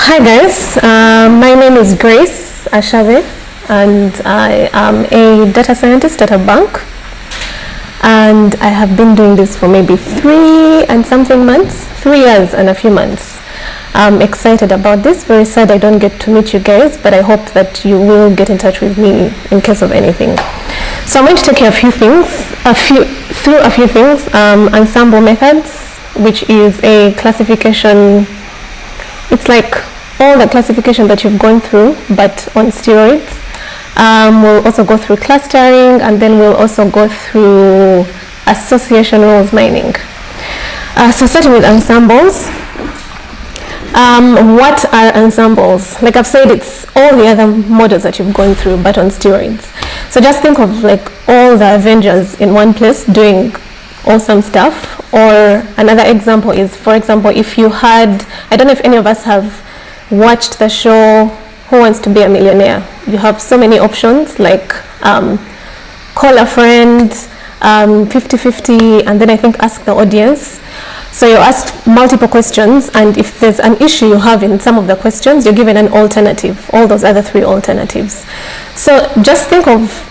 Hi guys, my name is Grace Ashabe and I am a data scientist at a bank, and I have been doing this for maybe 3 years and a few months. I'm excited about this, very sad I don't get to meet you guys, but I hope that you will get in touch with me in case of anything. So I'm going to take you through a few things. Ensemble methods, which is a classification. It's like all the classification that you've gone through, but on steroids. We'll also go through clustering, and then we'll also go through association rules mining. So starting with ensembles. What are ensembles? Like I've said, it's all the other models that you've gone through, but on steroids. So just think of like all the Avengers in one place doing awesome stuff. Or another example is, for example, if you had, I don't know if any of us have watched the show Who Wants to Be a Millionaire. You have so many options, like call a friend, 50-50, and then I think ask the audience. So you ask multiple questions, and if there's an issue you have in some of the questions, you're given an alternative, all those other 3 alternatives. So just think of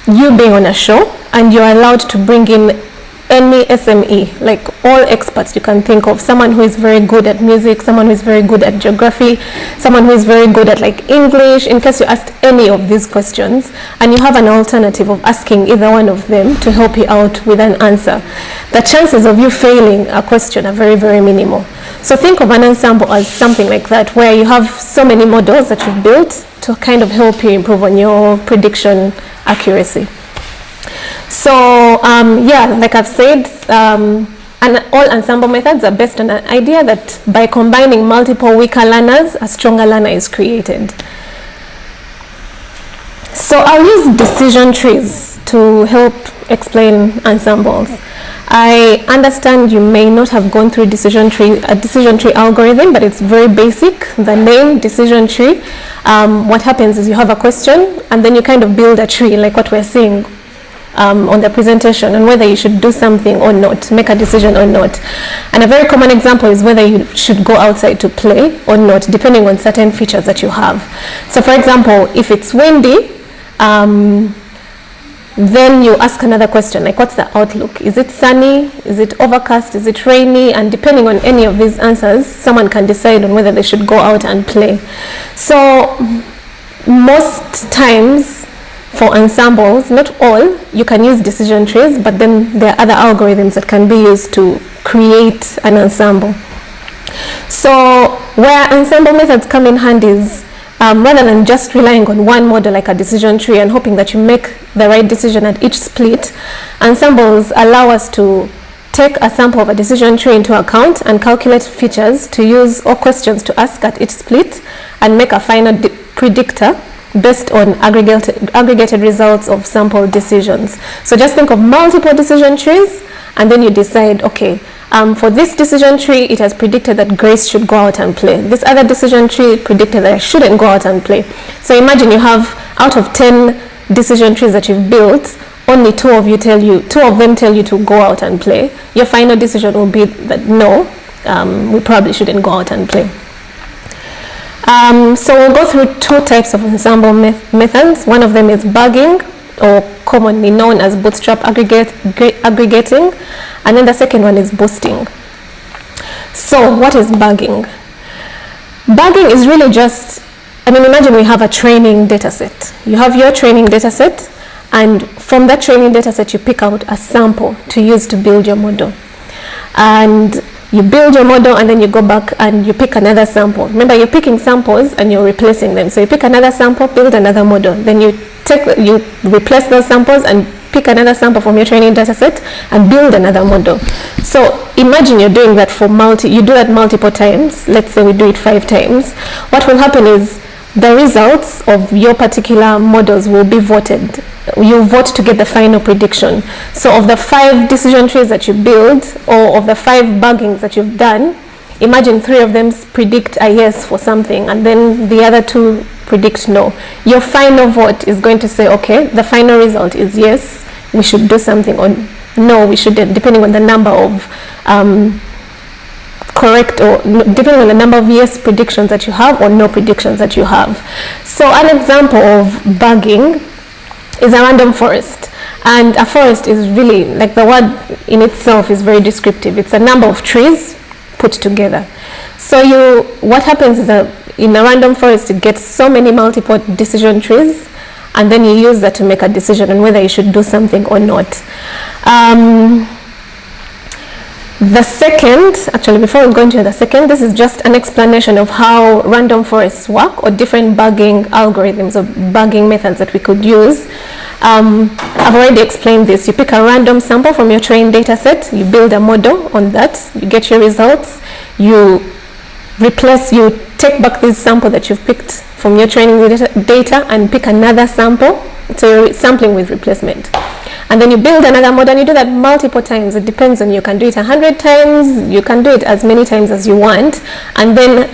you being on a show, and you're allowed to bring in any SME, like all experts you can think of, someone who is very good at music, someone who is very good at geography, someone who is very good at like English, in case you asked any of these questions, and you have an alternative of asking either one of them to help you out with an answer. The chances of you failing a question are very, very minimal. So think of an ensemble as something like that, where you have so many models that you've built to kind of help you improve on your prediction accuracy. So yeah, like I've said, all ensemble methods are based on an idea that by combining multiple weaker learners, a stronger learner is created. So I'll use decision trees to help explain ensembles. I understand you may not have gone through a decision tree algorithm, but it's very basic. The name decision tree, what happens is you have a question, and then you kind of build a tree, like what we're seeing on the presentation, on whether you should do something or not, make a decision or not. And a very common example is whether you should go outside to play or not, depending on certain features that you have. So for example, if it's windy, then you ask another question, like what's the outlook? Is it sunny? Is it overcast? Is it rainy? And depending on any of these answers, someone can decide on whether they should go out and play. So most times, for ensembles, not all, you can use decision trees, but then there are other algorithms that can be used to create an ensemble. So where ensemble methods come in handy is rather than just relying on one model like a decision tree and hoping that you make the right decision at each split, ensembles allow us to take a sample of a decision tree into account and calculate features to use or questions to ask at each split and make a final predictor based on aggregated results of sample decisions. So just think of multiple decision trees, and then you decide, okay, for this decision tree, it has predicted that Grace should go out and play. This other decision tree predicted that I shouldn't go out and play. So imagine you have, out of 10 decision trees that you've built, only 2 of them tell you to go out and play. Your final decision will be that no, we probably shouldn't go out and play. So we'll go through 2 types of ensemble methods. One of them is bugging, or commonly known as bootstrap aggregating, and then the second one is boosting. So what is bugging? Bugging is really just, imagine we have a training data set. You have your training data set, and from that training data set you pick out a sample to use to build your model. And you build your model, and then you go back and you pick another sample. Remember, you're picking samples and you're replacing them. So you pick another sample, build another model. Then you replace those samples and pick another sample from your training data set and build another model. So imagine you're doing that you do that multiple times. Let's say we do it 5 times. What will happen is the results of your particular models will be voted. You vote to get the final prediction. So of the 5 decision trees that you build, or of the 5 buggings that you've done, imagine 3 of them predict a yes for something, and then the other 2 predict no. Your final vote is going to say, okay, the final result is yes, we should do something, or no, we shouldn't, depending on the number of correct, or depending on the number of yes predictions that you have or no predictions that you have. So an example of bugging is a random forest. And a forest is really, like the word in itself is very descriptive. It's a number of trees put together. So what happens is that in a random forest, it gets so many multiple decision trees, and then you use that to make a decision on whether you should do something or not. The second, actually before we go into the second, this is just an explanation of how random forests work, or different bugging algorithms or bugging methods that we could use. I've already explained this. You pick a random sample from your trained data set, you build a model on that, you get your results, you take back this sample that you've picked from your training data and pick another sample. So you're sampling with replacement. And then you build another model, and you do that multiple times. It depends on, you can do it 100 times, you can do it as many times as you want, and then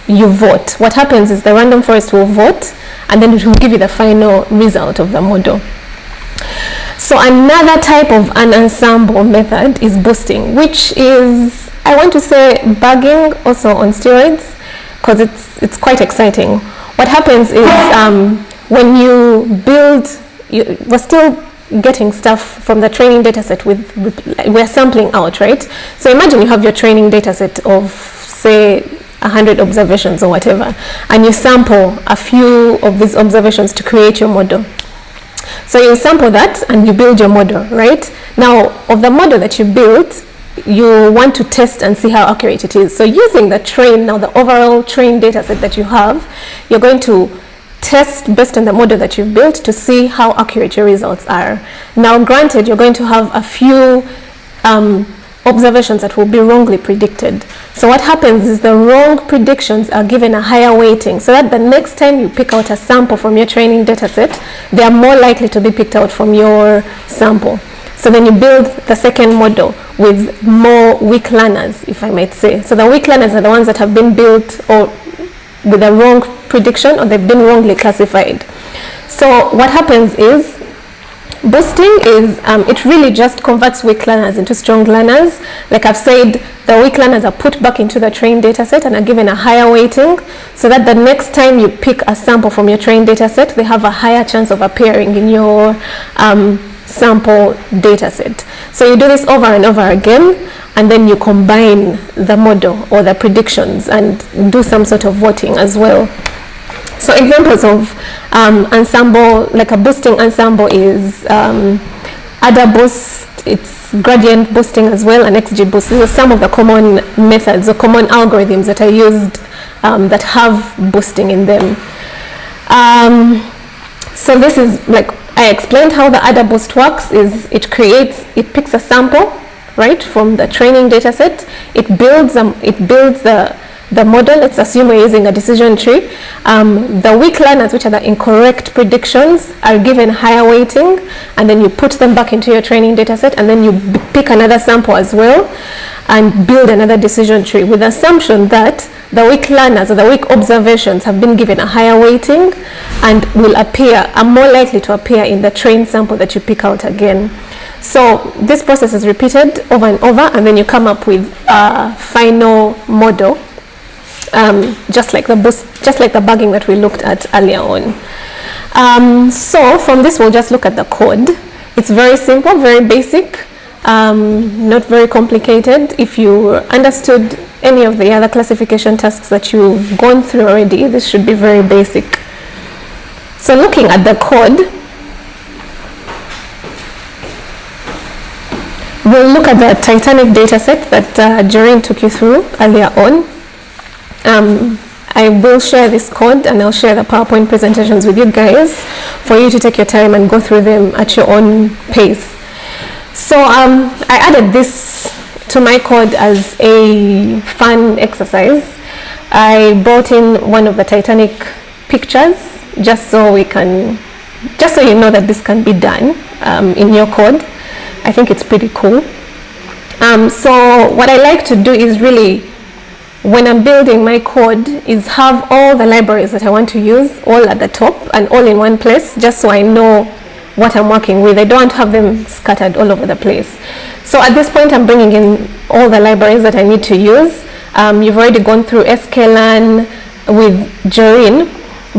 you vote. What happens is the random forest will vote, and then it will give you the final result of the model. So another type of an ensemble method is boosting, which is, I want to say, bugging also on steroids, because it's quite exciting. What happens is when you build, we're still getting stuff from the training data set we're sampling out, right? So imagine you have your training data set of, say, 100 observations or whatever, and you sample a few of these observations to create your model. So you sample that and you build your model, right? Now, of the model that you built, you want to test and see how accurate it is. So using the overall trained data set that you have, you're going to test based on the model that you've built to see how accurate your results are. Now, granted, you're going to have a few observations that will be wrongly predicted. So what happens is the wrong predictions are given a higher weighting, so that the next time you pick out a sample from your training data set, they are more likely to be picked out from your sample. So then you build the second model with more weak learners, if I might say. So the weak learners are the ones that have been built or with a wrong prediction, or they've been wrongly classified. So what happens is, boosting is, it really just converts weak learners into strong learners. Like I've said, the weak learners are put back into the trained data set and are given a higher weighting, so that the next time you pick a sample from your trained data set, they have a higher chance of appearing in your sample data set. So you do this over and over again, and then you combine the model or the predictions and do some sort of voting as well. So examples of ensemble, like a boosting ensemble, is ADA boost, it's gradient boosting as well, and XG boost. These are some of the common methods or common algorithms that are used that have boosting in them. So this is, like I explained, how the ADA boost works is it picks a sample, right, from the training data set. It builds the model. Let's assume we're using a decision tree. The weak learners, which are the incorrect predictions, are given higher weighting, and then you put them back into your training data set, and then you pick another sample as well and build another decision tree with the assumption that the weak learners or the weak observations have been given a higher weighting and are more likely to appear in the trained sample that you pick out again. So this process is repeated over and over, and then you come up with a final model, just like the bugging that we looked at earlier on. So from this, we'll just look at the code. It's very simple, very basic, not very complicated. If you understood any of the other classification tasks that you've gone through already, this should be very basic. So looking at the code, we'll look at the Titanic data set that Jareen took you through earlier on. I will share this code, and I'll share the PowerPoint presentations with you guys for you to take your time and go through them at your own pace. So I added this to my code as a fun exercise. I brought in one of the Titanic pictures just so you know that this can be done in your code. I think it's pretty cool. So what I like to do is really, when I'm building my code, is have all the libraries that I want to use all at the top and all in one place, just so I know what I'm working with. I don't have them scattered all over the place. So at this point, I'm bringing in all the libraries that I need to use, You've already gone through sklearn with Joreen,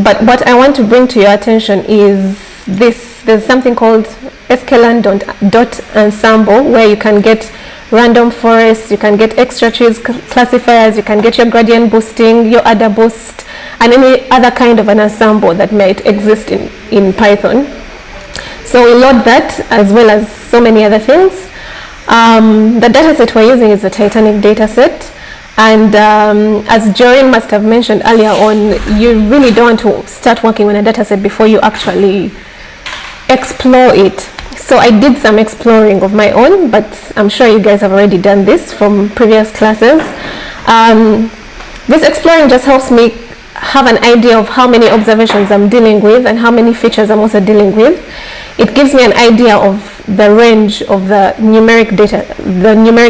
but what I want to bring to your attention is this. There's something called sklearn.ensemble, where you can get random forests, you can get extra trees classifiers, you can get your gradient boosting, your adder boost, and any other kind of an ensemble that might exist in Python. So we load that, as well as so many other things. The dataset we're using is the Titanic dataset, and as Joreen must have mentioned earlier on, you really don't want to start working on a dataset before you actually explore it. So I did some exploring of my own, but I'm sure you guys have already done this from previous classes. This exploring just helps me have an idea of how many observations I'm dealing with and how many features I'm also dealing with. It gives me an idea of the range of the numeric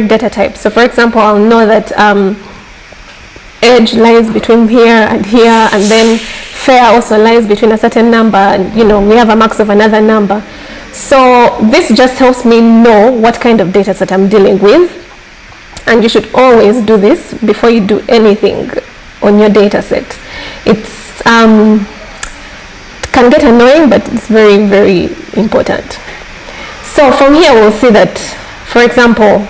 data type. So for example, I'll know that edge lies between here, and then fair also lies between a certain number, and we have a max of another number. So this just helps me know what kind of data set I'm dealing with, and you should always do this before you do anything on your data set. It's can get annoying, but it's very, very important. So from here we'll see that, for example,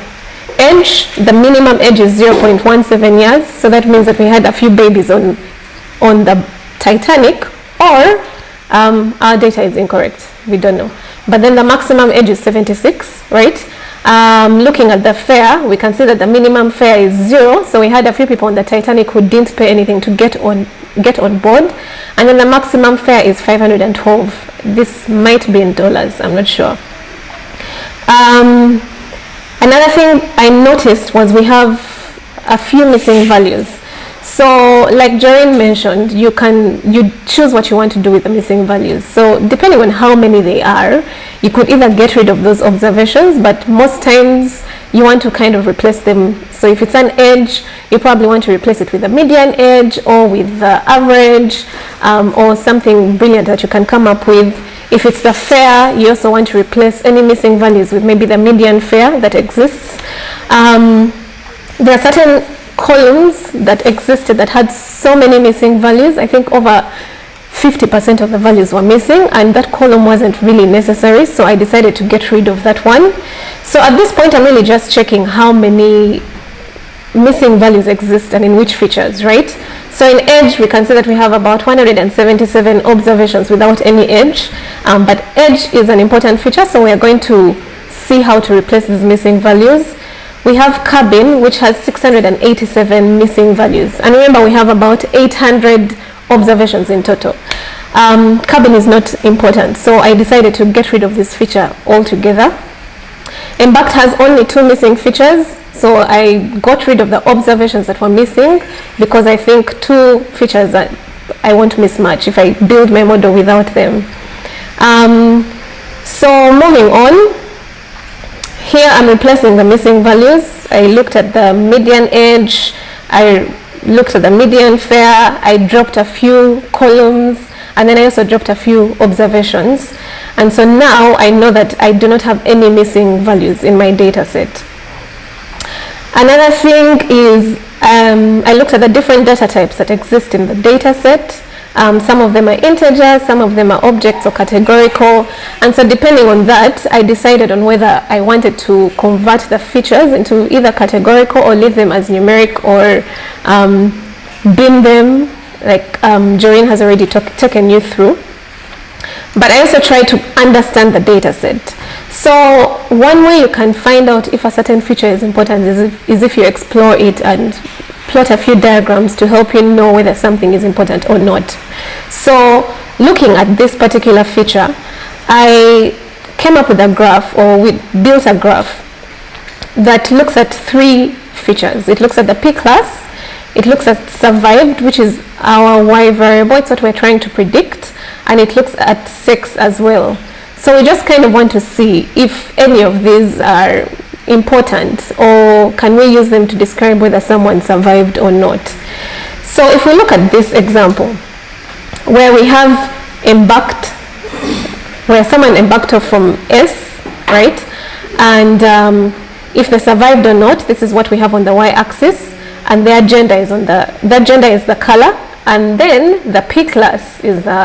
age, the minimum age is 0.17 years, so that means that we had a few babies on the Titanic, or our data is incorrect, we don't know. But then the maximum age is 76, right? Looking at the fare, we can see that the minimum fare is 0, so we had a few people on the Titanic who didn't pay anything to get on board, and then the maximum fare is 512. This might be in dollars, I'm not sure. Another thing I noticed was we have a few missing values. So like Joreen mentioned, you choose what you want to do with the missing values. So depending on how many they are, you could either get rid of those observations, but most times you want to kind of replace them. So if it's an edge, you probably want to replace it with a median edge, or with the average, or something brilliant that you can come up with. If it's the fare, you also want to replace any missing values with maybe the median fare that exists. There are certain columns that existed that had so many missing values. I think over 50% of the values were missing, and that column wasn't really necessary, so I decided to get rid of that one. So at this point, I'm really just checking how many missing values exist and in which features, right? So in edge, we can see that we have about 177 observations without any edge, but edge is an important feature, so we are going to see how to replace these missing values. We have cabin, which has 687 missing values, and remember we have about 800 observations in total. Cabin is not important, so I decided to get rid of this feature altogether. Embarked has only 2 missing features, so I got rid of the observations that were missing, because I think 2 features that I won't miss much if I build my model without them. So moving on, here I'm replacing the missing values. I looked at the median age, I looked at the median fare, I dropped a few columns, and then I also dropped a few observations. And so now I know that I do not have any missing values in my data set. Another thing is I looked at the different data types that exist in the data set. Some of them are integers, some of them are objects or categorical, and so depending on that, I decided on whether I wanted to convert the features into either categorical or leave them as numeric, or bin them, like Joreen has already taken you through. But I also try to understand the data set. So one way you can find out if a certain feature is important is if you explore it and plot a few diagrams to help you know whether something is important or not. So looking at this particular feature, I came up with a graph, or we built a graph that looks at 3 features. It looks at the P class, it looks at survived, which is our Y variable, it's what we're trying to predict, and it looks at sex as well. So we just kind of want to see if any of these are important, or can we use them to describe whether someone survived or not. So if we look at this example where we have embarked, where someone embarked off from S, right, and if they survived or not, this is what we have on the y-axis, and their gender is on the gender is the color, and then the P class is the